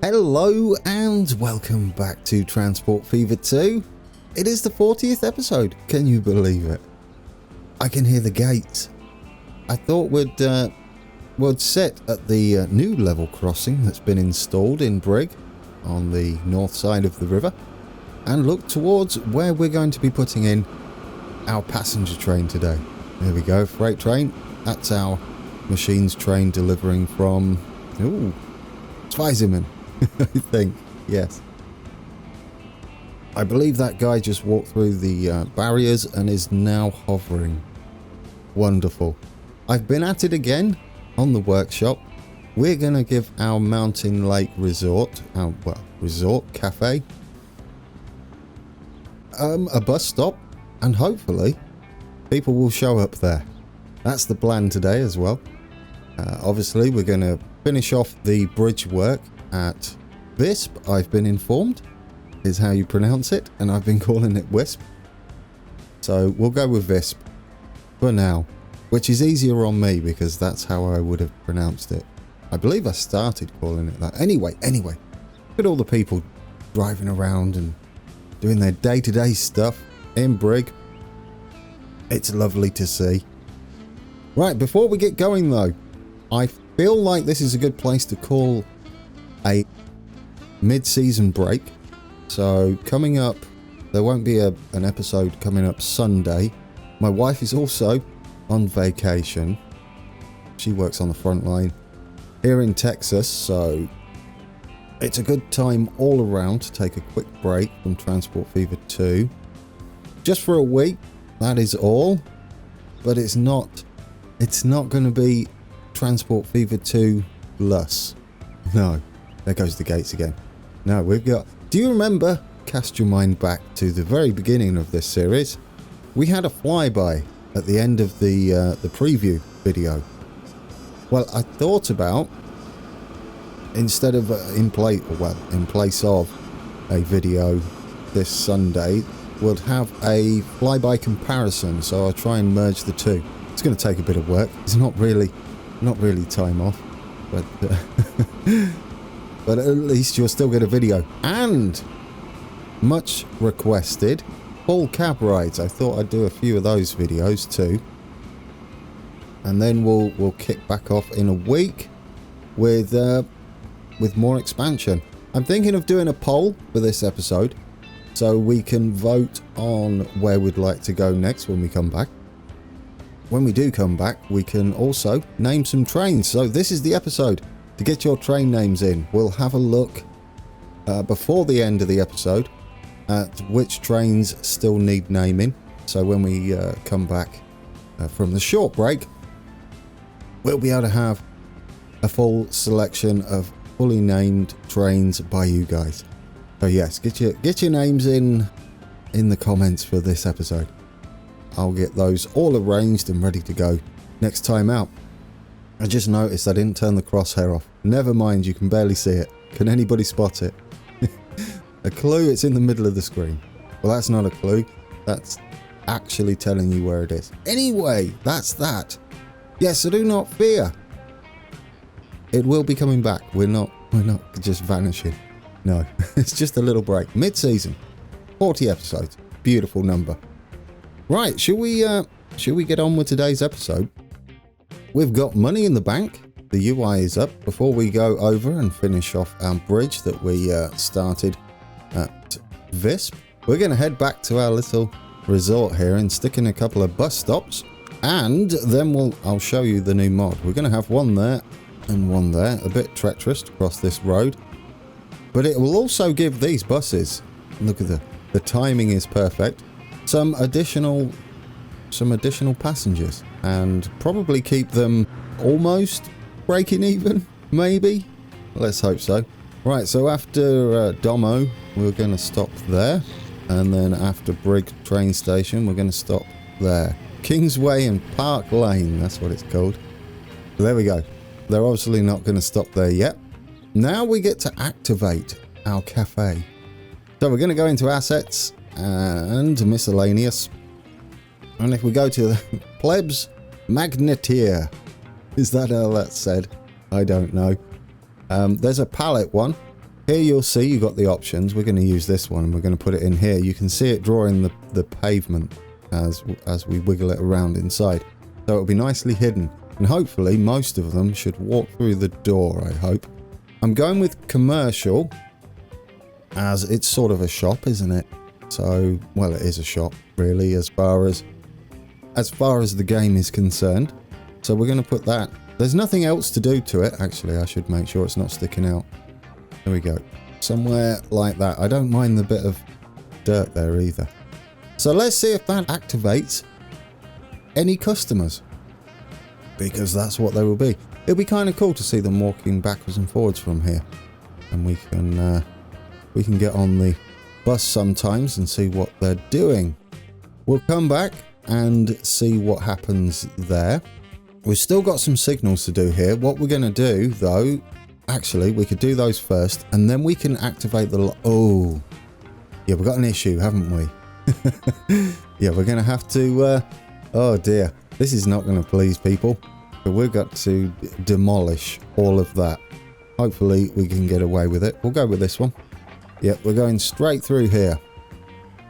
Hello and welcome back to Transport Fever 2. It is the 40th episode. Can you believe it? I can hear the gates. I thought we'd sit at the new level crossing that's been installed in Brig on the north side of the river and look towards where we're going to be putting in our passenger train today. There we go, freight train. That's our machines train delivering from Zweisimmen, I think. Yes. I believe that guy just walked through the barriers and is now hovering. Wonderful. I've been at it again on the workshop. We're going to give our Mountain Lake Resort, resort cafe, a bus stop, and hopefully people will show up there. That's the plan today as well. Obviously, we're going to finish off the bridge work at Visp, I've been informed, is how you pronounce it, and I've been calling it Wisp. So we'll go with Visp for now, which is easier on me because that's how I would have pronounced it. I believe I started calling it that. Anyway, look at all the people driving around and doing their day-to-day stuff in Brig. It's lovely to see. Right, before we get going though, I feel like this is a good place to call a mid-season break. So coming up, there won't be an episode coming up Sunday. My wife is also on vacation. She works on the front line here in Texas, so it's a good time all around to take a quick break from Transport Fever 2. Just for a week, that is all. But it's not going to be Transport Fever 2 plus. No, there goes the gates again. No, do you remember, cast your mind back to the very beginning of this series? We had a flyby at the end of the preview video. Well, I thought about, instead of in place of a video this Sunday, we'll have a flyby comparison. So I'll try and merge the two. It's going to take a bit of work. It's not really time off, but but at least you'll still get a video. And much requested, full cab rides. I thought I'd do a few of those videos too, and then we'll kick back off in a week with more expansion. I'm thinking of doing a poll for this episode, so we can vote on where we'd like to go next when we come back. When we do come back, we can also name some trains. So this is the episode to get your train names in. We'll have a look before the end of the episode at which trains still need naming. So when we come back from the short break, we'll be able to have a full selection of fully named trains by you guys. So yes, get your names in the comments for this episode. I'll get those all arranged and ready to go next time out. I just noticed I didn't turn the crosshair off. Never mind, you can barely see it. Can anybody spot it? A clue, it's in the middle of the screen. Well, that's not a clue. That's actually telling you where it is. Anyway, that's that. Yes, so do not fear. It will be coming back. We're not just vanishing. No, it's just a little break. Mid-season. 40 episodes. Beautiful number. Right, should we get on with today's episode? We've got money in the bank. The UI is up. Before we go over and finish off our bridge that we started at Visp, we're going to head back to our little resort here and stick in a couple of bus stops, and then I'll show you the new mod. We're going to have one there and one there, a bit treacherous to cross this road, but it will also give these buses, look at the timing is perfect, some additional passengers, and probably keep them almost breaking even, maybe. Let's hope so. Right, so after Domo, we're going to stop there, and then after Brig train station, we're going to stop there. Kingsway and Park Lane, that's what it's called. There we go. They're obviously not going to stop there yet. Now we get to activate our cafe. So we're going to go into assets and miscellaneous, and if we go to the plebs magneteer, is that how that's said? I don't know. There's a pallet one, Here you'll see you got the options. We're going to use this one and we're going to put it in here. You can see it drawing the pavement as we wiggle it around inside. So it'll be nicely hidden. And hopefully most of them should walk through the door, I hope. I'm going with commercial as it's sort of a shop, isn't it? So, well, it is a shop really as far as the game is concerned. So we're going to put that. There's nothing else to do to it. Actually, I should make sure it's not sticking out. There we go. Somewhere like that. I don't mind the bit of dirt there either. So let's see if that activates any customers. Because that's what they will be. It'll be kind of cool to see them walking backwards and forwards from here. And we can get on the bus sometimes and see what they're doing. We'll come back and see what happens there. We've still got some signals to do here. What we're going to do, though, actually, we could do those first, and then we can activate the... Oh, yeah, we've got an issue, haven't we? Yeah, we're going to have to... oh, dear. This is not going to please people. But we've got to demolish all of that. Hopefully, we can get away with it. We'll go with this one. Yep, we're going straight through here.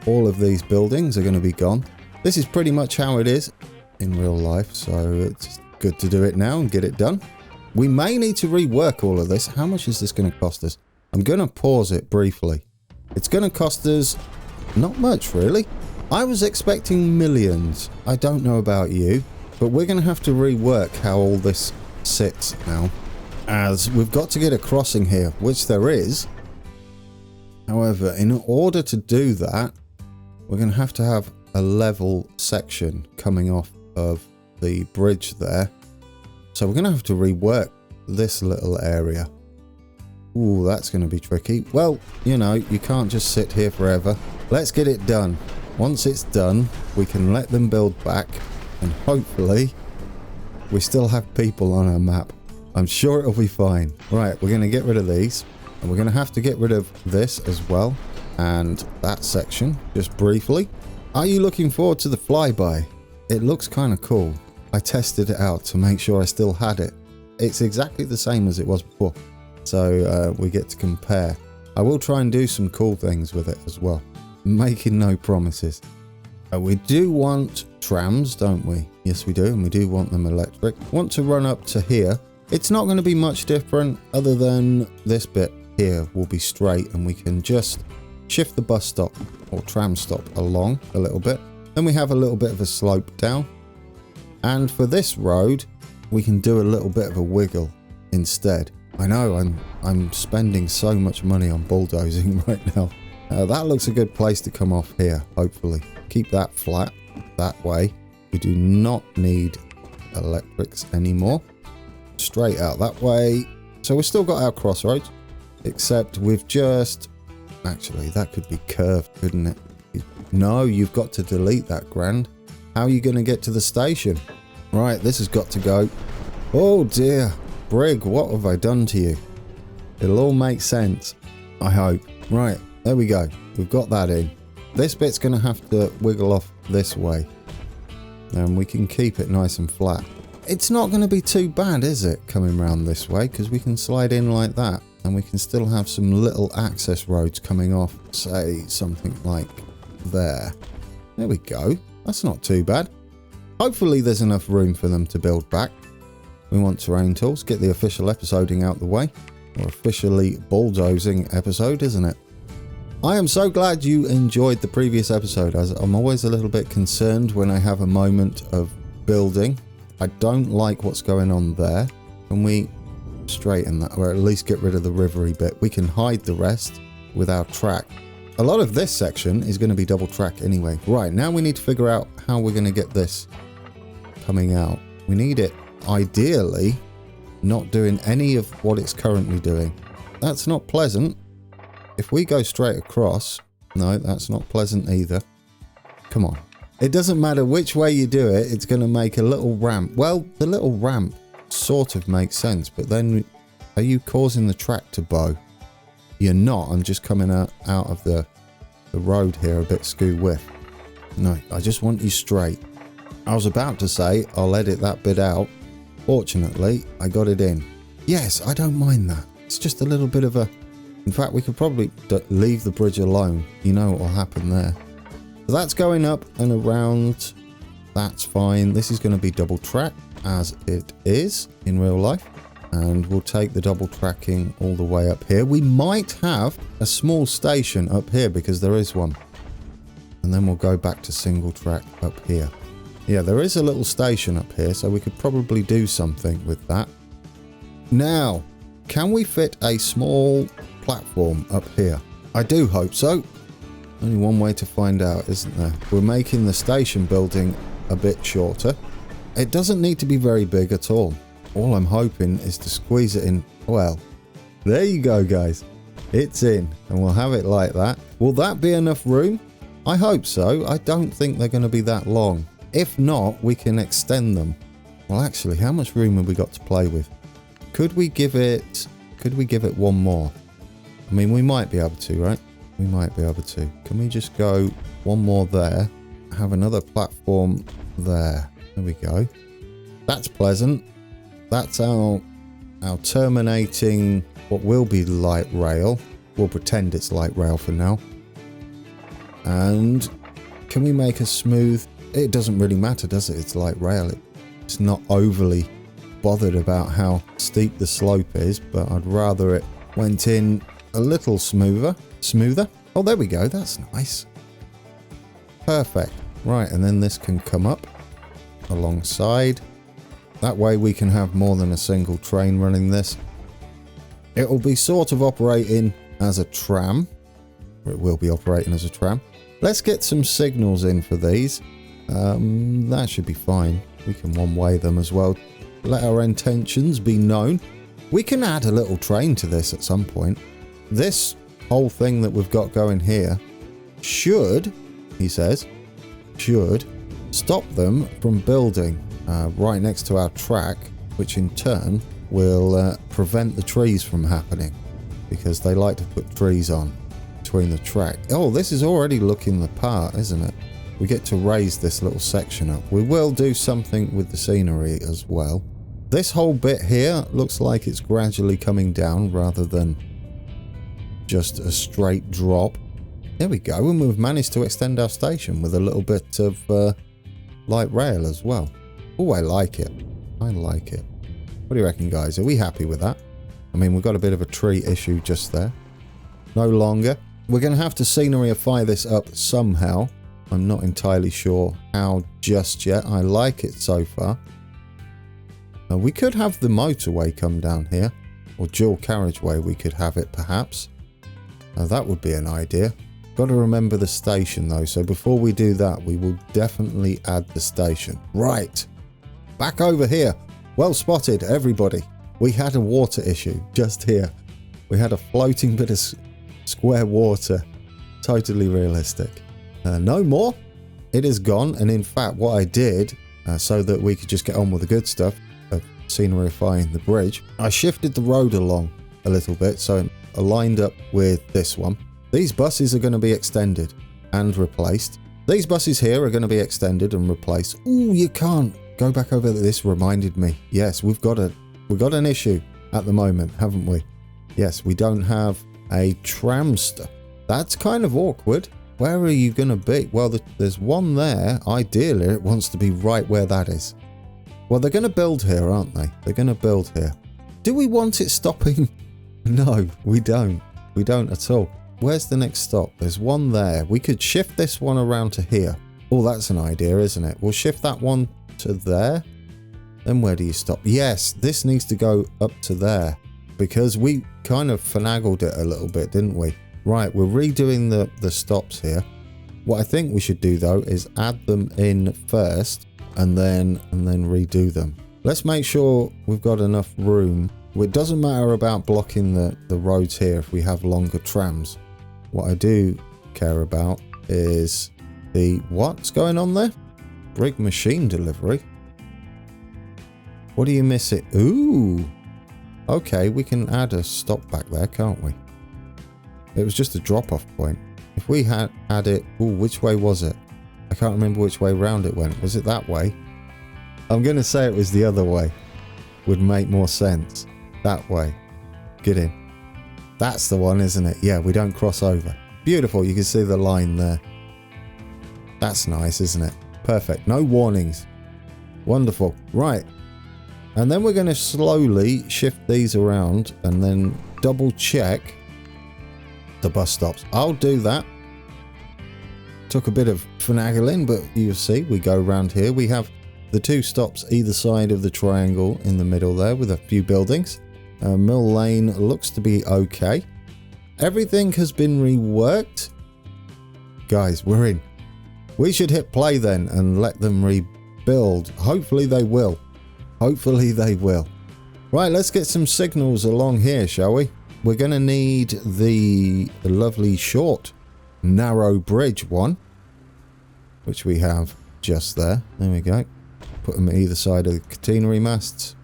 All of these buildings are going to be gone. This is pretty much how it is in real life, so it's good to do it now and get it done. We may need to rework all of this. How much is this going to cost us? I'm going to pause it briefly. It's going to cost us not much, really. I was expecting millions. I don't know about you, but we're going to have to rework how all this sits now, as we've got to get a crossing here, which there is. However, in order to do that, we're going to have a level section coming off of the bridge there. So we're going to have to rework this little area. Ooh, that's going to be tricky. Well, you know, you can't just sit here forever. Let's get it done. Once it's done, we can let them build back, and hopefully we still have people on our map. I'm sure it'll be fine. Right, we're going to get rid of these, and we're going to have to get rid of this as well, and that section, just briefly. Are you looking forward to the flyby? It looks kind of cool. I tested it out to make sure I still had it. It's exactly the same as it was before, so we get to compare. I will try and do some cool things with it as well, making no promises. We do want trams, don't we? Yes, we do, and we do want them electric. Want to run up to here. It's not going to be much different other than this bit here will be straight, and we can just shift the bus stop or tram stop along a little bit. Then we have a little bit of a slope down. And for this road, we can do a little bit of a wiggle instead. I know I'm spending so much money on bulldozing right now. That looks a good place to come off here, hopefully. Keep that flat that way. We do not need electrics anymore. Straight out that way. So we've still got our crossroads, except we've just... Actually, that could be curved, couldn't it? No, you've got to delete that, Grand. How are you going to get to the station? Right, this has got to go. Oh dear. Brig, what have I done to you? It'll all make sense, I hope. Right, there we go. We've got that in. This bit's going to have to wiggle off this way. And we can keep it nice and flat. It's not going to be too bad, is it, coming round this way? Because we can slide in like that. And we can still have some little access roads coming off, say, something like there. There we go. That's not too bad. Hopefully there's enough room for them to build back. We want terrain tools. Get the official episoding out the way. Or officially bulldozing episode, isn't it? I am so glad you enjoyed the previous episode, as I'm always a little bit concerned when I have a moment of building. I don't like what's going on there. Can we straighten that, or at least get rid of the rivery bit? We can hide the rest with our track. A lot of this section is going to be double track anyway. Right, now we need to figure out how we're going to get this coming out. We need it, ideally, not doing any of what it's currently doing. That's not pleasant. If we go straight across... No, that's not pleasant either. Come on. It doesn't matter which way you do it, it's going to make a little ramp. Well, the little ramp sort of makes sense, but then are you causing the track to bow? You're not. I'm just coming out of the road here a bit skew with. No, I just want you straight. I was about to say I'll edit that bit out. Fortunately, I got it in. Yes, I don't mind that. It's just a little bit of a In fact, we could probably leave the bridge alone. You know what will happen there. So that's going up and around. That's fine. This is going to be double track as it is in real life. And we'll take the double tracking all the way up here. We might have a small station up here because there is one. And then we'll go back to single track up here. Yeah, there is a little station up here, so we could probably do something with that. Now, can we fit a small platform up here? I do hope so. Only one way to find out, isn't there? We're making the station building a bit shorter. It doesn't need to be very big at all. All I'm hoping is to squeeze it in. Well, there you go, guys. It's in, and we'll have it like that. Will that be enough room? I hope so. I don't think they're going to be that long. If not, we can extend them. Well, actually, how much room have we got to play with? Could we give it one more? I mean, we might be able to, right? We might be able to. Can we just go one more there? Have another platform there. There we go. That's pleasant. That's our terminating what will be light rail. We'll pretend it's light rail for now. And can we make a smooth... It doesn't really matter, does it? It's light rail. It's not overly bothered about how steep the slope is, but I'd rather it went in a little smoother. Oh, there we go. That's nice. Perfect. Right, and then this can come up alongside. That way we can have more than a single train running this. It will be sort of operating as a tram. It will be operating as a tram. Let's get some signals in for these. That should be fine. We can one-way them as well. Let our intentions be known. We can add a little train to this at some point. This whole thing that we've got going here should, he says, should stop them from building right next to our track, which in turn will prevent the trees from happening because they like to put trees on between the track. Oh, this is already looking the part, isn't it? We get to raise this little section up. We will do something with the scenery as well. This whole bit here looks like it's gradually coming down rather than just a straight drop. There we go, and we've managed to extend our station with a little bit of light rail as well. Oh, I like it. I like it. What do you reckon, guys? Are we happy with that? I mean, we've got a bit of a tree issue just there. No longer. We're going to have to sceneryify this up somehow. I'm not entirely sure how just yet. I like it so far. We could have the motorway come down here. Or dual carriageway, we could have it perhaps. That would be an idea. Got to remember the station though. So before we do that, we will definitely add the station. Right. Back over here. Well spotted, everybody. We had a water issue just here. We had a floating bit of square water. Totally realistic. No more. It is gone. And in fact, what I did, so that we could just get on with the good stuff of sceneryifying the bridge, I shifted the road along a little bit so it aligned up with this one. These buses are going to be extended and replaced. These buses here are going to be extended and replaced. Ooh, you can't go back over there. This reminded me. Yes, we've got an issue at the moment, haven't we? Yes, we don't have a tramster. That's kind of awkward. Where are you going to be? Well, there's one there. Ideally, it wants to be right where that is. Well, they're going to build here, aren't they? They're going to build here. Do we want it stopping? No, we don't. We don't at all. Where's the next stop? There's one there. We could shift this one around to here. Oh, that's an idea, isn't it? We'll shift that one to there. Then where do you stop? Yes, this needs to go up to there because we kind of finagled it a little bit, didn't we? Right, we're redoing the stops here. What I think we should do though is add them in first and then redo them. Let's make sure we've got enough room. It doesn't matter about blocking the roads here if we have longer trams. What I do care about is what's going on there? Rig machine delivery. What are you missing? Ooh. Okay, we can add a stop back there, can't we? It was just a drop-off point. If we had it... Ooh, which way was it? I can't remember which way round it went. Was it that way? I'm going to say it was the other way. Would make more sense. That way. Get in. That's the one, isn't it? Yeah, we don't cross over. Beautiful. You can see the line there. That's nice, isn't it? Perfect. No warnings. Wonderful. Right. And then we're going to slowly shift these around and then double check the bus stops. I'll do that. Took a bit of finagling, but you'll see we go around here. We have the 2 stops either side of the triangle in the middle there with a few buildings. Mill Lane looks to be okay. Everything has been reworked. Guys, we're in. We should hit play then and let them rebuild. Hopefully they will. Hopefully they will. Right, let's get some signals along here, shall we? We're going to need the lovely short, narrow bridge one, which we have just there. There we go. Put them at either side of the catenary masts.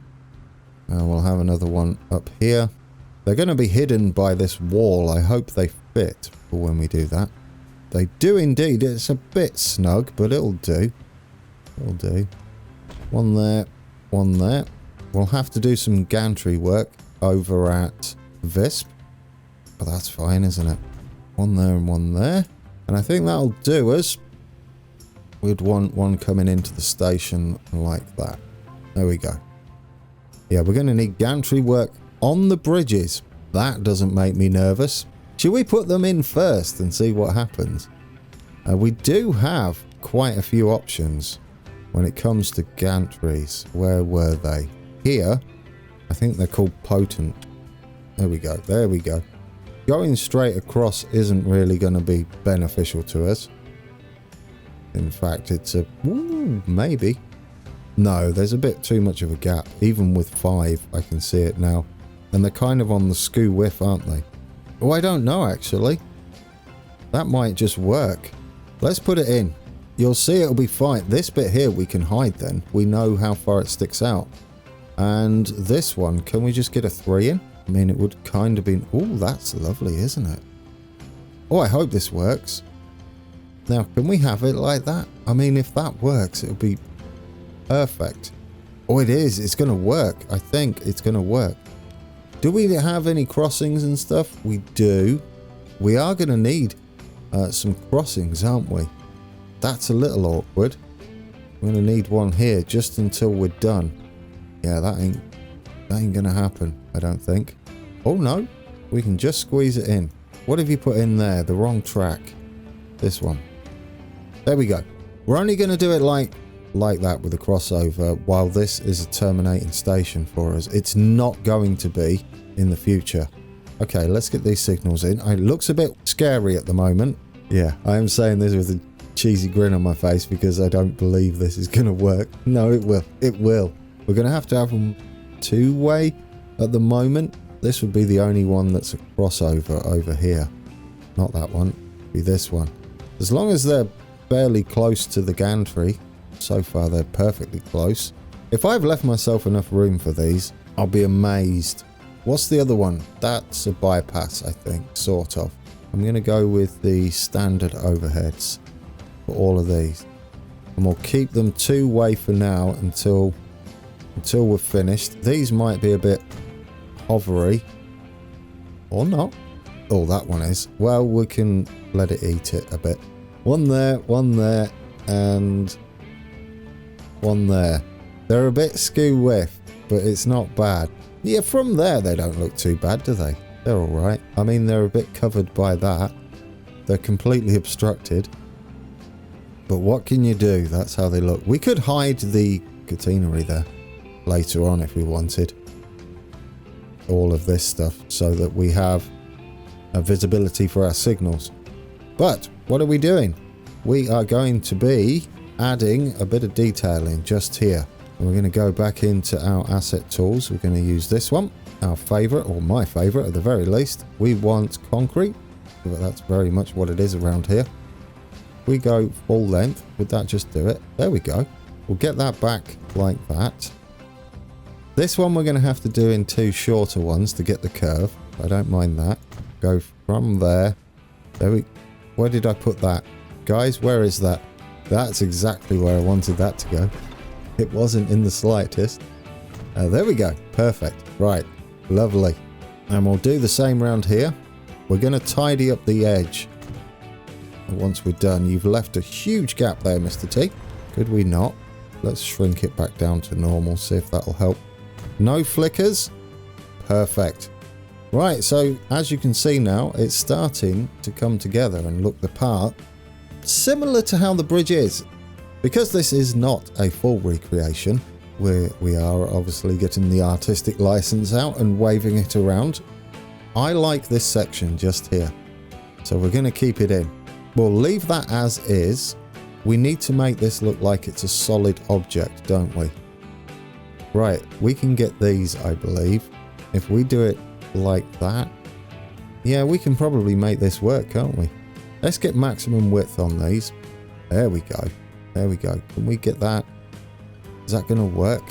We'll have another one up here. They're going to be hidden by this wall. I hope they fit for when we do that. They do indeed. It's a bit snug, but it'll do. It'll do. One there, one there. We'll have to do some gantry work over at Visp. But that's fine, isn't it? One there and one there. And I think that'll do us. We'd want one coming into the station like that. There we go. Yeah, we're going to need gantry work on the bridges. That doesn't make me nervous. Should we put them in first and see what happens? We do have quite a few options when it comes to gantries. Where were they? Here, I think they're called potent. There we go. There we go. Going straight across isn't really going to be beneficial to us. In fact, it's a... Ooh, maybe. No, there's a bit too much of a gap. Even with 5, I can see it now. And they're kind of on the skew whiff, aren't they? Oh, I don't know, actually. That might just work. Let's put it in. You'll see it'll be fine. This bit here we can hide then. We know how far it sticks out. And this one, can we just get a 3 in? I mean, it would kind of be... Oh, that's lovely, isn't it? Oh, I hope this works. Now, can we have it like that? I mean, if that works, it'll be perfect. Oh, it is. It's going to work. I think it's going to work. Do we have any crossings and stuff? We do. We are going to need some crossings, aren't we? That's a little awkward. We're going to need one here just until we're done. Yeah, that ain't going to happen, I don't think. Oh, no. We can just squeeze it in. What have you put in there? The wrong track. This one. There we go. We're only going to do it like that with a crossover while this is a terminating station for us. It's not going to be in the future. Okay, let's get these signals in. It looks a bit scary at the moment. Yeah, I am saying this with a cheesy grin on my face because I don't believe this is going to work. No, it will. It will. We're going to have them 2-way at the moment. This would be the only one that's a crossover over here. Not that one. It'd be this one. As long as they're fairly close to the gantry. So far, they're perfectly close. If I've left myself enough room for these, I'll be amazed. What's the other one? That's a bypass, I think. Sort of. I'm going to go with the standard overheads for all of these. And we'll keep them 2-way for now until we're finished. These might be a bit hovery. Or not. Oh, that one is. Well, we can let it eat it a bit. One there, and one there. They're a bit skew whiff, but it's not bad. Yeah, from there they don't look too bad, do they? They're alright. I mean, they're a bit covered by that. They're completely obstructed. But what can you do? That's how they look. We could hide the catenary there later on if we wanted. All of this stuff so that we have a visibility for our signals. But what are we doing? We are going to be adding a bit of detailing just here. And we're going to go back into our asset tools. We're going to use this one, our favorite, or my favorite at the very least. We want concrete, but that's very much what it is around here. We go full length. Would that just do it? There we go. We'll get that back like that. This one we're going to have to do in 2 shorter ones to get the curve. I don't mind that. Go from there. Where did I put that? Guys, where is that? That's exactly where I wanted that to go. It wasn't in the slightest. There we go. Perfect. Right. Lovely. And we'll do the same round here. We're going to tidy up the edge. And once we're done, you've left a huge gap there, Mr. T. Could we not? Let's shrink it back down to normal, see if that'll help. No flickers. Perfect. Right, so as you can see now, it's starting to come together and look the part. Similar to how the bridge is. Because this is not a full recreation, we are obviously getting the artistic license out and waving it around. I like this section just here. So we're going to keep it in. We'll leave that as is. We need to make this look like it's a solid object, don't we? Right, we can get these, I believe. If we do it like that, yeah, we can probably make this work, can't we? Let's get maximum width on these. There we go. There we go. Can we get that? Is that going to work?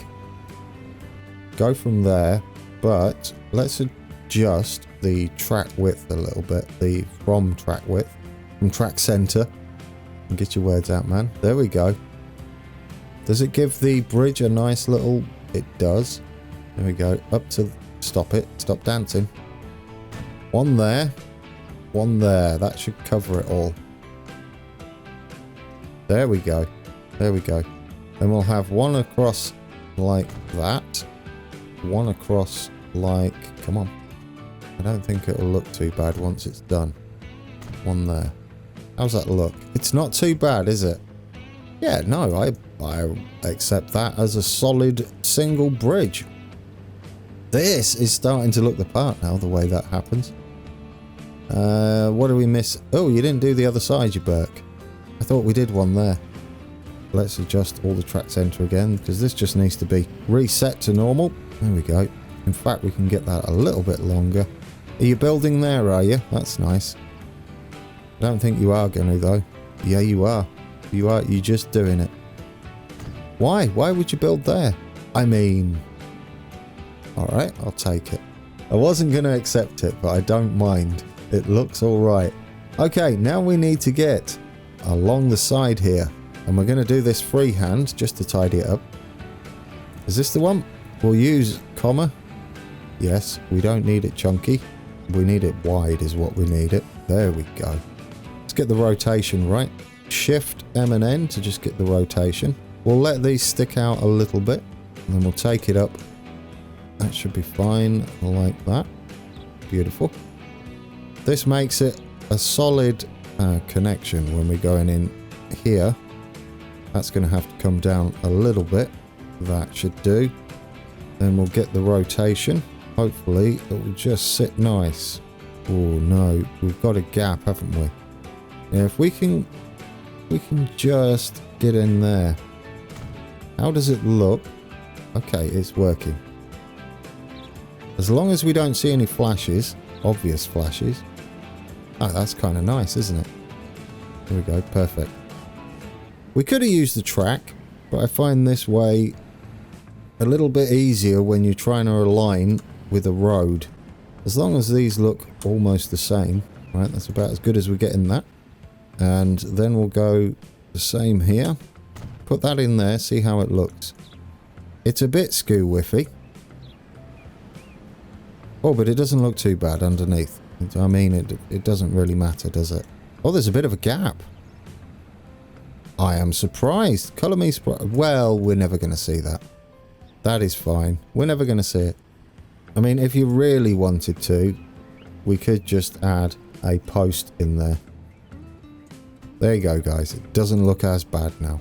Go from there, but let's adjust the track width a little bit. The from track width, from track center. And get your words out, man. There we go. Does it give the bridge a nice little... It does. There we go. Up to... Stop it. Stop dancing. One there. One there. That should cover it all. There we go. There we go. Then we'll have one across like that. One across like... Come on. I don't think it'll look too bad once it's done. One there. How's that look? It's not too bad, is it? Yeah, no, I accept that as a solid single bridge. This is starting to look the part now, the way that happens. What do we miss? Oh, you didn't do the other side, you Burke. I thought we did one there. Let's adjust all the track center again, because this just needs to be reset to normal. There we go. In fact, we can get that a little bit longer. Are you building there, are you? That's nice. I don't think you are going to, though. Yeah, you are. You are. You're just doing it. Why? Why would you build there? I mean... Alright, I'll take it. I wasn't going to accept it, but I don't mind. It looks alright. Okay, now we need to get along the side here. And we're going to do this freehand, just to tidy it up. Is this the one? We'll use comma. Yes, we don't need it chunky. We need it wide is what we need it. There we go. Let's get the rotation right. Shift M and N to just get the rotation. We'll let these stick out a little bit. And then we'll take it up. That should be fine like that. Beautiful. This makes it a solid connection when we're going in here. That's going to have to come down a little bit. That should do. Then we'll get the rotation. Hopefully it will just sit nice. Oh no, we've got a gap, haven't we? Yeah, if we can just get in there. How does it look? Okay, it's working. As long as we don't see any flashes, obvious flashes. Oh, that's kind of nice, isn't it? There we go, perfect. We could have used the track, but I find this way a little bit easier when you're trying to align with a road. As long as these look almost the same, right? That's about as good as we get in that. And then we'll go the same here. Put that in there, see how it looks. It's a bit skew-whiffy. Oh, but it doesn't look too bad underneath. I mean, it doesn't really matter, does it? Oh, there's a bit of a gap. I am surprised. Colour me surprised. Well, we're never going to see that. That is fine. We're never going to see it. I mean, if you really wanted to, we could just add a post in there. There you go, guys. It doesn't look as bad now.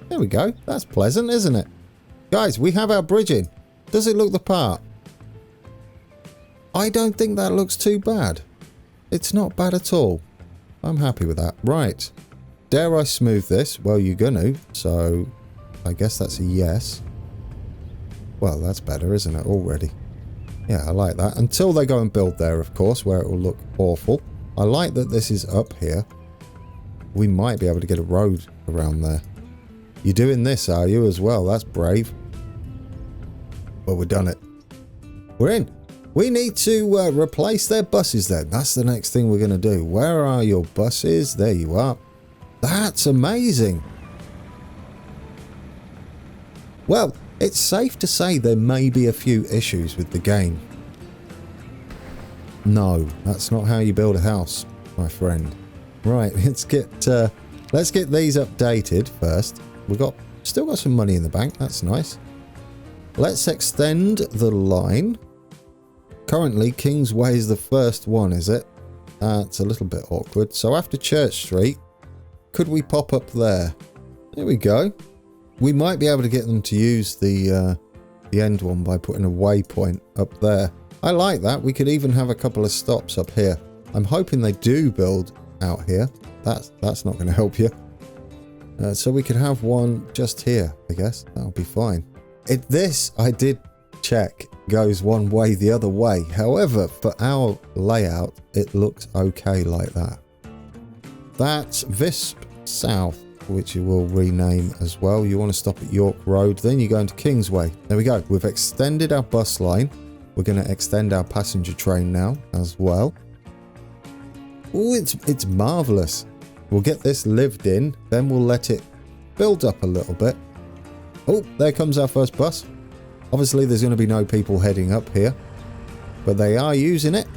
There we go. That's pleasant, isn't it? Guys, we have our bridging. Does it look the part? I don't think that looks too bad. It's not bad at all. I'm happy with that. Right. Dare I smooth this? Well, you're gonna, so I guess that's a yes. Well, that's better, isn't it, already? Yeah, I like that. Until they go and build there, of course, where it will look awful. I like that this is up here. We might be able to get a road around there. You're doing this, are you, as well? That's brave. Well, we've done it. We're in. We need to replace their buses then. That's the next thing we're going to do. Where are your buses? There you are. That's amazing. Well, it's safe to say there may be a few issues with the game. No, that's not how you build a house, my friend. Right, let's get these updated first. Still got some money in the bank. That's nice. Let's extend the line. Currently, Kingsway is the first one, is it? That's a little bit awkward. So after Church Street, could we pop up there? There we go. We might be able to get them to use the end one by putting a waypoint up there. I like that. We could even have a couple of stops up here. I'm hoping they do build out here. That's not going to help you. So we could have one just here, I guess. That'll be fine. This, I did check, goes one way the other way. However, for our layout, it looks okay like that. That's Visp South, which you will rename as well. You want to stop at York Road, then you go into Kingsway. There we go. We've extended our bus line. We're going to extend our passenger train now as well. Oh, it's marvellous. We'll get this lived in, then we'll let it build up a little bit. Oh, there comes our first bus. Obviously, there's going to be no people heading up here, but they are using it.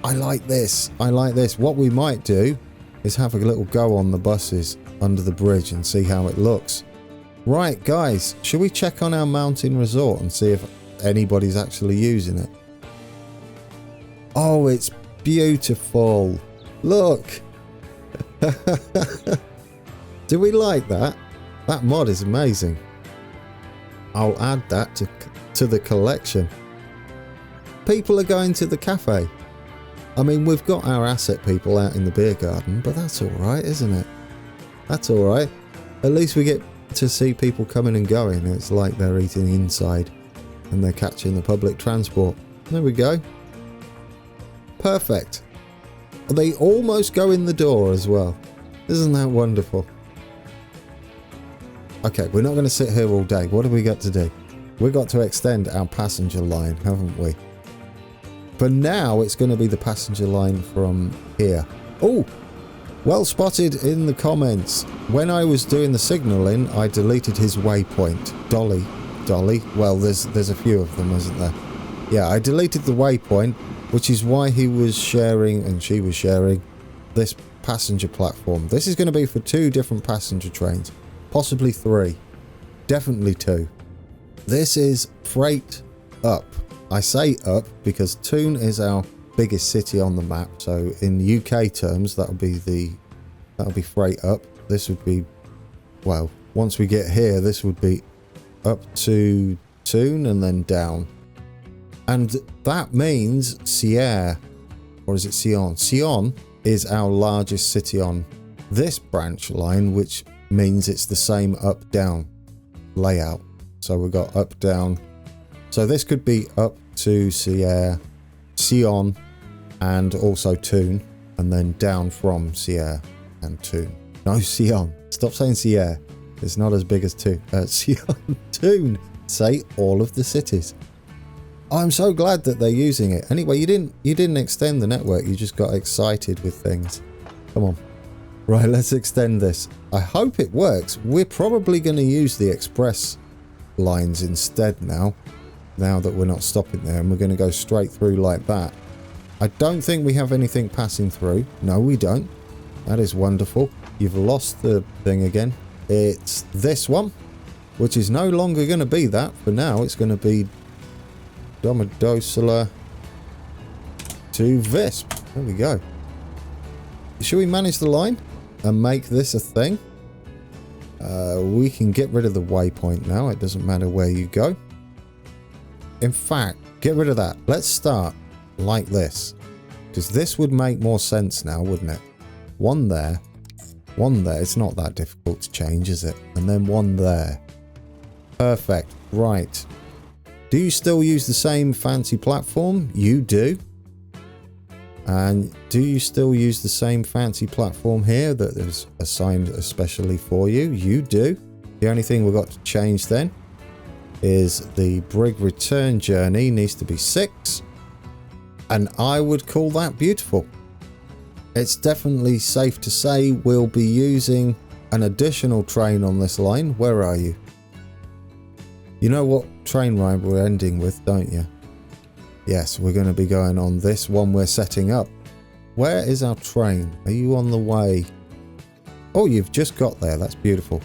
I like this. I like this. What we might do is have a little go on the buses under the bridge and see how it looks. Right, guys, should we check on our mountain resort and see if anybody's actually using it? Oh, it's beautiful. Look. Do we like that? That mod is amazing. I'll add that to the collection. People are going to the cafe. I mean, we've got our asset people out in the beer garden, but that's all right, isn't it? That's all right. At least we get to see people coming and going. It's like they're eating inside and they're catching the public transport. There we go. Perfect. They almost go in the door as well. Isn't that wonderful? Okay, we're not going to sit here all day. What have we got to do? We've got to extend our passenger line, haven't we? For now, it's going to be the passenger line from here. Oh, well spotted in the comments. When I was doing the signalling, I deleted his waypoint. Dolly. Well, there's a few of them, isn't there? Yeah, I deleted the waypoint, which is why he was sharing and she was sharing this passenger platform. This is going to be for 2 different passenger trains. Possibly 3. Definitely 2. This is freight up. I say up because Toon is our biggest city on the map. So in UK terms, that'll be freight up. This would be, well, once we get here, this would be up to Toon and then down. And that means Sierre, or is it Sion? Sion is our largest city on this branch line, which means it's the same up-down layout. So we've got up-down. So this could be up to Sierre, Sion, and also Toon, and then down from Sierre and Toon. No, Sion. Stop saying Sierre. It's not as big as Toon. Sion, Toon. Say all of the cities. I'm so glad that they're using it. Anyway, you didn't extend the network. You just got excited with things. Come on. Right, let's extend this. I hope it works. We're probably going to use the express lines instead now that we're not stopping there, and we're going to go straight through like that. I don't think we have anything passing through. No, we don't. That is wonderful. You've lost the thing again. It's this one, which is no longer going to be that. For now, it's going to be Domodossola to Visp. There we go. Should we manage the line and make this a thing? We can get rid of the waypoint now. It doesn't matter where you go. In fact, get rid of that. Let's start like this, because this would make more sense now, wouldn't it? One there. It's not that difficult to change, is it? And then one there. Perfect. Right. Do you still use the same fancy platform? You do. And do you still use the same fancy platform here that is assigned especially for you? You do. The only thing we've got to change then is the brig return journey needs to be 6. And I would call that beautiful. It's definitely safe to say we'll be using an additional train on this line. Where are you? You know what train ride we're ending with, don't you? Yes, we're going to be going on this one we're setting up. Where is our train? Are you on the way? Oh, you've just got there. That's beautiful.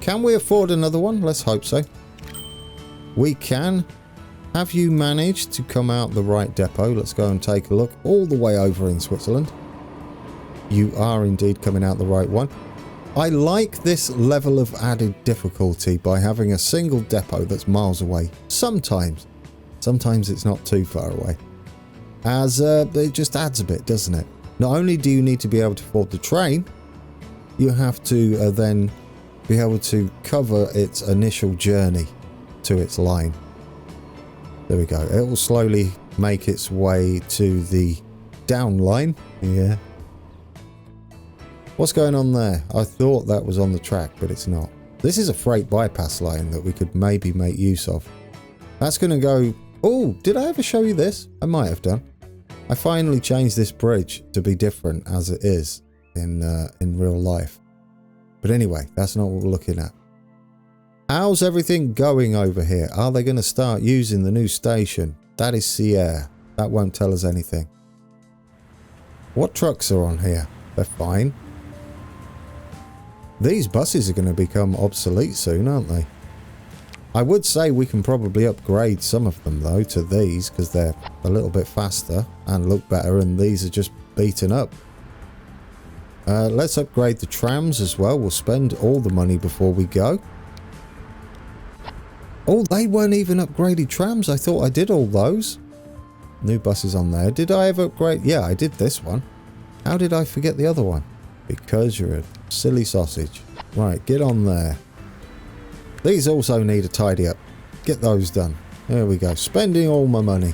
Can we afford another one? Let's hope so. We can. Have you managed to come out the right depot? Let's go and take a look. All the way over in Switzerland. You are indeed coming out the right one. I like this level of added difficulty by having a single depot that's miles away. Sometimes it's not too far away. As it just adds a bit, doesn't it? Not only do you need to be able to afford the train, you have to then be able to cover its initial journey to its line. There we go. It will slowly make its way to the down line. Yeah. What's going on there? I thought that was on the track, but it's not. This is a freight bypass line that we could maybe make use of. That's going to go... Oh, did I ever show you this? I might have done. I finally changed this bridge to be different as it is in real life. But anyway, that's not what we're looking at. How's everything going over here? Are they going to start using the new station? That is Sierra. That won't tell us anything. What trucks are on here? They're fine. These buses are going to become obsolete soon, aren't they? I would say we can probably upgrade some of them though to these because they're a little bit faster and look better, and these are just beaten up. Let's upgrade the trams as well. We'll spend all the money before we go. Oh, they weren't even upgraded trams. I thought I did all those. New buses on there. Did I ever upgrade? Yeah, I did this one. How did I forget the other one? Because you're a silly sausage. Right, get on there. These also need a tidy up. Get those done. There we go. Spending all my money.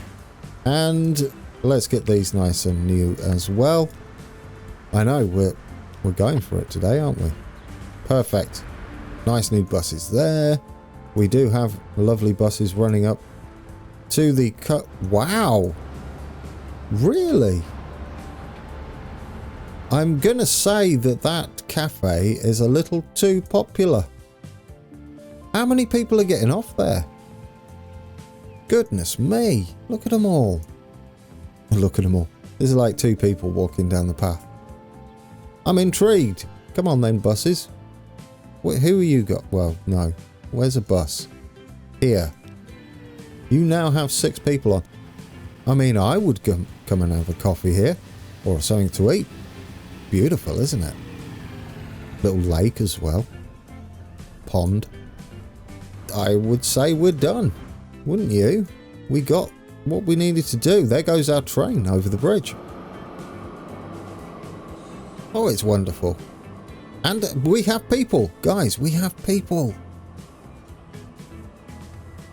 And let's get these nice and new as well. I know, we're going for it today, aren't we? Perfect. Nice new buses there. We do have lovely buses running up to the cut. Wow. Really? I'm going to say that cafe is a little too popular. How many people are getting off there? Goodness me. Look at them all. Look at them all. There's like 2 people walking down the path. I'm intrigued. Come on then, buses. Who are you got? Well, no. Where's a bus? Here. You now have 6 people on. I mean, I would come and have a coffee here. Or something to eat. Beautiful, isn't it? Little lake as well. Pond. I would say we're done. Wouldn't you? We got what we needed to do. There goes our train over the bridge. Oh, it's wonderful. And we have people. Guys, we have people.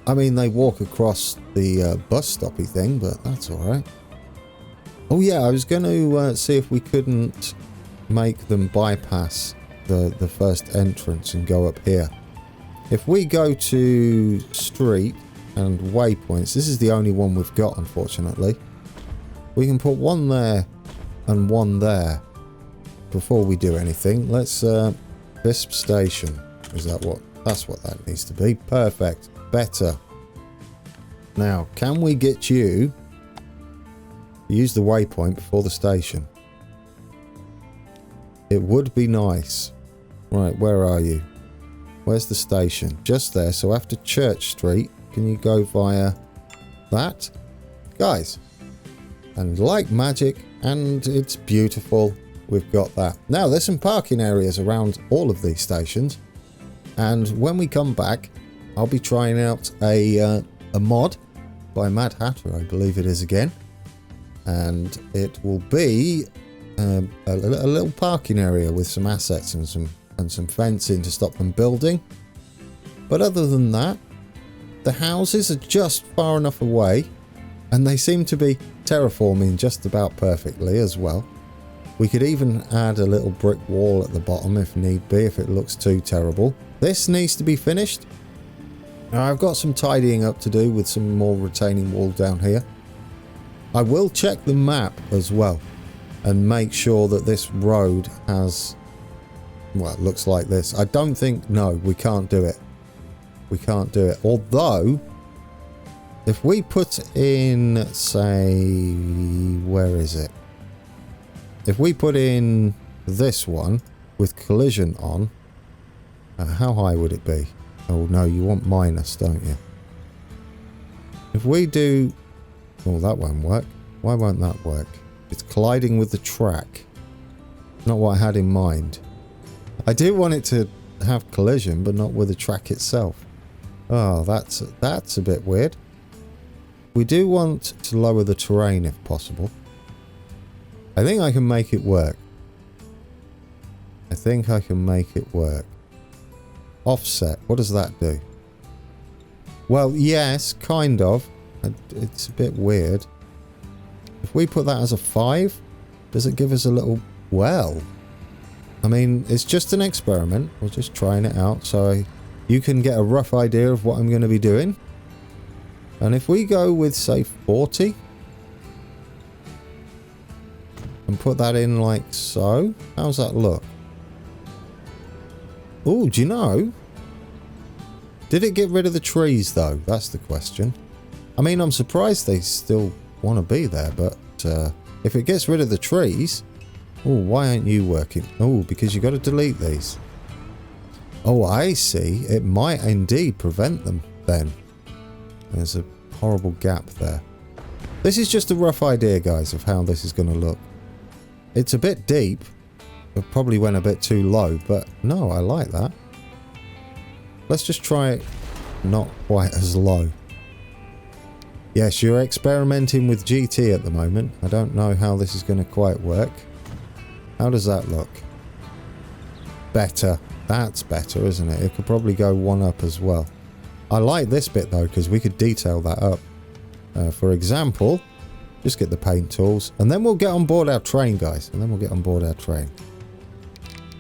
I mean, they walk across the bus stoppy thing, but that's alright. Oh yeah, I was going to see if we couldn't make them bypass the first entrance and go up here. If we go to street and waypoints, this is the only one we've got, unfortunately. We can put one there and one there before we do anything. Let's Visp station. Is that what? That's what that needs to be. Perfect. Better. Now, can we get you to use the waypoint before the station? It would be nice. Right, where are you? Where's the station? Just there. So after Church Street, can you go via that? Guys. And like magic, and it's beautiful, we've got that. Now, there's some parking areas around all of these stations. And when we come back, I'll be trying out a mod by Mad Hatter, I believe it is again. And it will be a little parking area with some assets and some fencing to stop them building. But other than that, the houses are just far enough away, and they seem to be terraforming just about perfectly as well. We could even add a little brick wall at the bottom if need be, if it looks too terrible. This needs to be finished. Now, I've got some tidying up to do with some more retaining wall down here. I will check the map as well and make sure that this road has, well, it looks like this. I don't think, no, we can't do it. We can't do it. Although, If we put in, say, where is it? If we put in this one with collision on, how high would it be? Oh no, you want minus, don't you? If we do... Oh, that won't work. Why won't that work? It's colliding with the track. Not what I had in mind. I do want it to have collision, but not with the track itself. Oh, that's a bit weird. We do want to lower the terrain if possible. I think I can make it work. I think I can make it work. Offset, what does that do? Well, yes, kind of. It's a bit weird. If we put that as a 5, does it give us a little... Well, I mean, it's just an experiment. We're just trying it out so you can get a rough idea of what I'm going to be doing. And if we go with, say, 40 and put that in like so, how's that look? Oh, do you know? Did it get rid of the trees, though? That's the question. I mean, I'm surprised they still want to be there, but if it gets rid of the trees... Oh, why aren't you working? Oh, because you got to delete these. Oh, I see. It might indeed prevent them then. There's a horrible gap there. This is just a rough idea, guys, of how this is going to look. It's a bit deep. It probably went a bit too low, but no, I like that. Let's just try it not quite as low. Yes, you're experimenting with GT at the moment. I don't know how this is going to quite work. How does that look? Better. That's better, isn't it? It could probably go one up as well. I like this bit though, because we could detail that up. For example, just get the paint tools, and then we'll get on board our train, guys. And then we'll get on board our train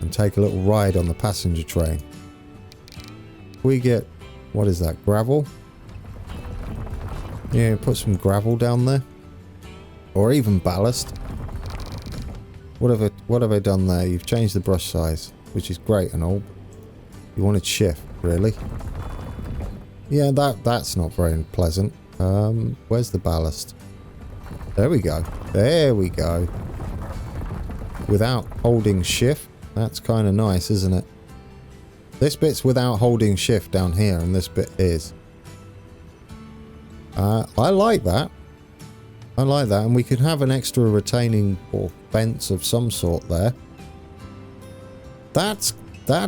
and take a little ride on the passenger train. We get, what is that, gravel? Yeah, put some gravel down there, or even ballast. What have I done there? You've changed the brush size, which is great and all. You wanted shift, really? Yeah, that's not very pleasant. Where's the ballast? There we go. There we go. Without holding shift. That's kind of nice, isn't it? This bit's without holding shift down here, and this bit is. I like that. I like that, and we could have an extra retaining or fence of some sort there. That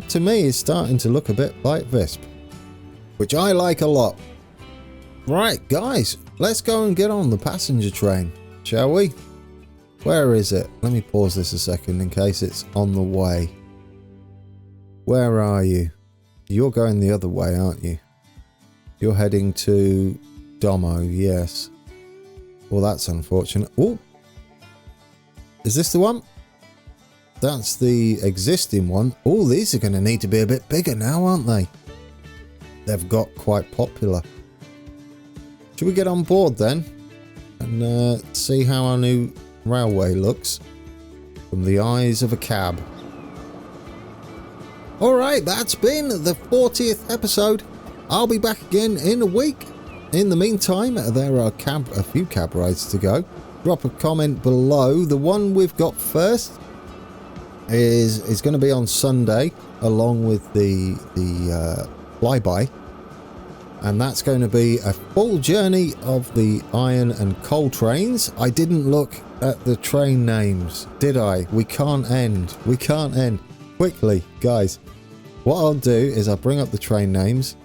to me is starting to look a bit like Visp, which I like a lot. Right, guys, let's go and get on the passenger train, shall we? Where is it? Let me pause this a second in case it's on the way. Where are you? You're going the other way, aren't you? You're heading to Domo, yes. Well, that's unfortunate. Oh, is this the one? That's the existing one. Oh, these are going to need to be a bit bigger now, aren't they? They've got quite popular. Should we get on board then and see how our new railway looks from the eyes of a cab? Alright, that's been the 40th episode. I'll be back again in a week. In the meantime, there are a few cab rides to go. Drop a comment below. The one we've got first is going to be on Sunday, along with the flyby, and that's going to be a full journey of the iron and coal trains. I didn't look at the train names, did I? We can't end. We can't end. Quickly, guys. What I'll do is I'll bring up the train names,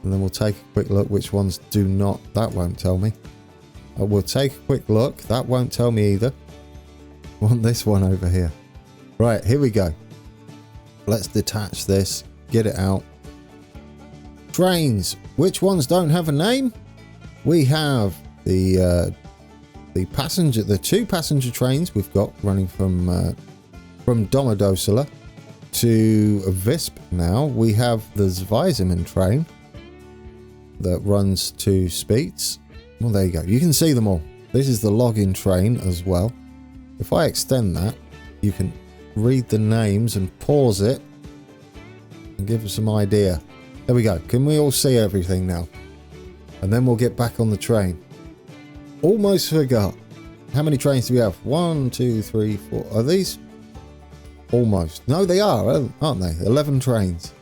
and then we'll take a quick look which ones do not. That won't tell me. We'll take a quick look. That won't tell me either. I want this one over here. Right, here we go. Let's detach this. Get it out. Trains. Which ones don't have a name? We have the two passenger trains we've got running from Domodossola to Visp now. We have the Zweisimmen train that runs to Speets. Well, there you go. You can see them all. This is the login train as well. If I extend that, you can read the names and pause it and give us some idea. There we go. Can we all see everything now? And then we'll get back on the train. Almost forgot. How many trains do we have? 1, 2, 3, 4. Are these? Almost. No, they are, aren't they? 11 trains.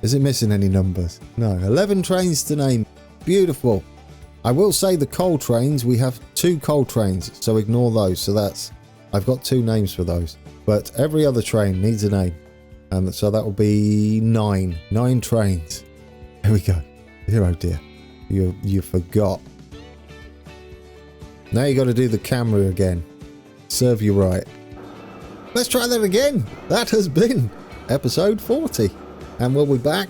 Is it missing any numbers? No. 11 trains to name. Beautiful. I will say the coal trains, we have 2 coal trains, so ignore those. So that's, I've got 2 names for those. But every other train needs a name. And so that will be 9. 9 trains. Here we go. Oh dear. You forgot. Now you got to do the camera again. Serve you right. Let's try that again. That has been episode 40. And we'll be back.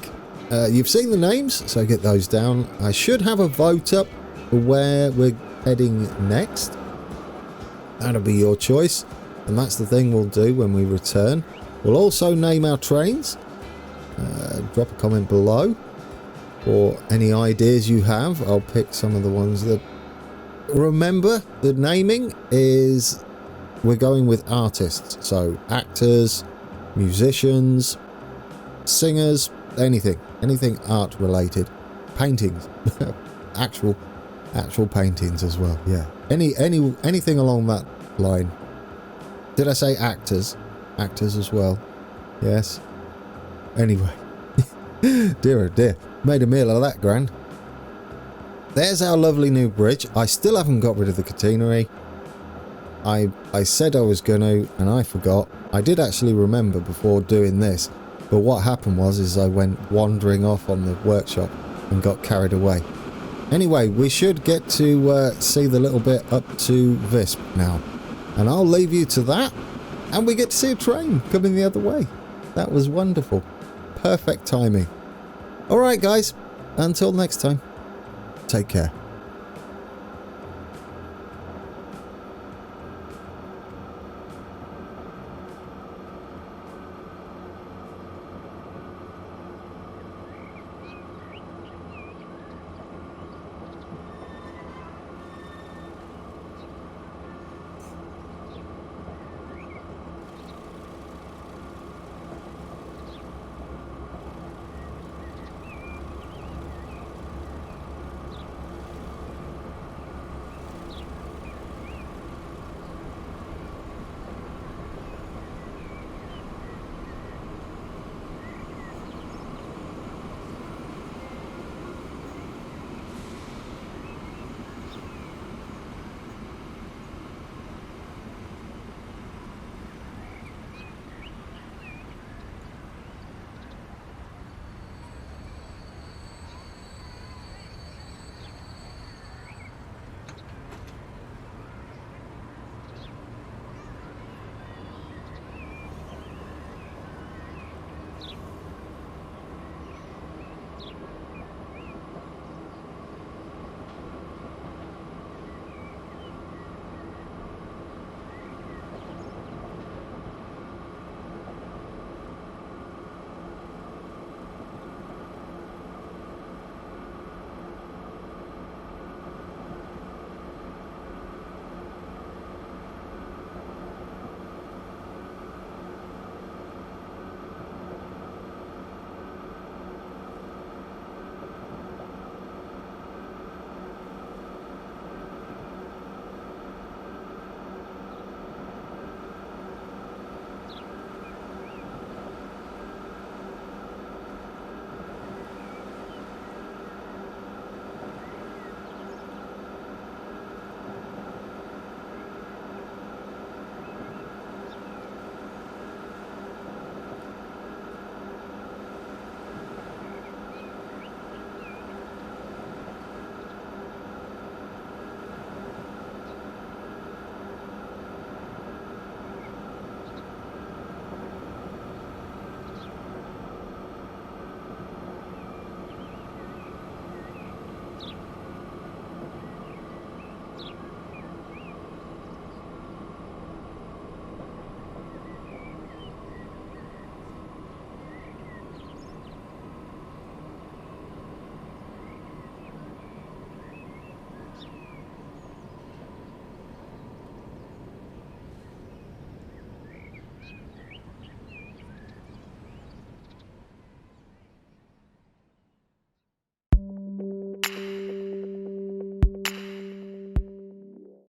You've seen the names, so get those down. I should have a vote up for where we're heading next. That'll be your choice. And that's the thing we'll do when we return. We'll also name our trains. Drop a comment below. Or any ideas you have. I'll pick some of the ones that... Remember, the naming is... We're going with artists. So, actors, musicians, singers, anything. Anything art related. Paintings. actual paintings as well. Yeah. Anything along that line. Did I say actors? Actors as well. Yes. Anyway. Dear oh dear. Made a meal of that, Gran. There's our lovely new bridge. I still haven't got rid of the catenary. I said I was going to, and I forgot. I did actually remember before doing this, but what happened was I went wandering off on the workshop and got carried away. Anyway, we should get to see the little bit up to Visp now. And I'll leave you to that. And we get to see a train coming the other way. That was wonderful. Perfect timing. Alright guys, until next time, take care.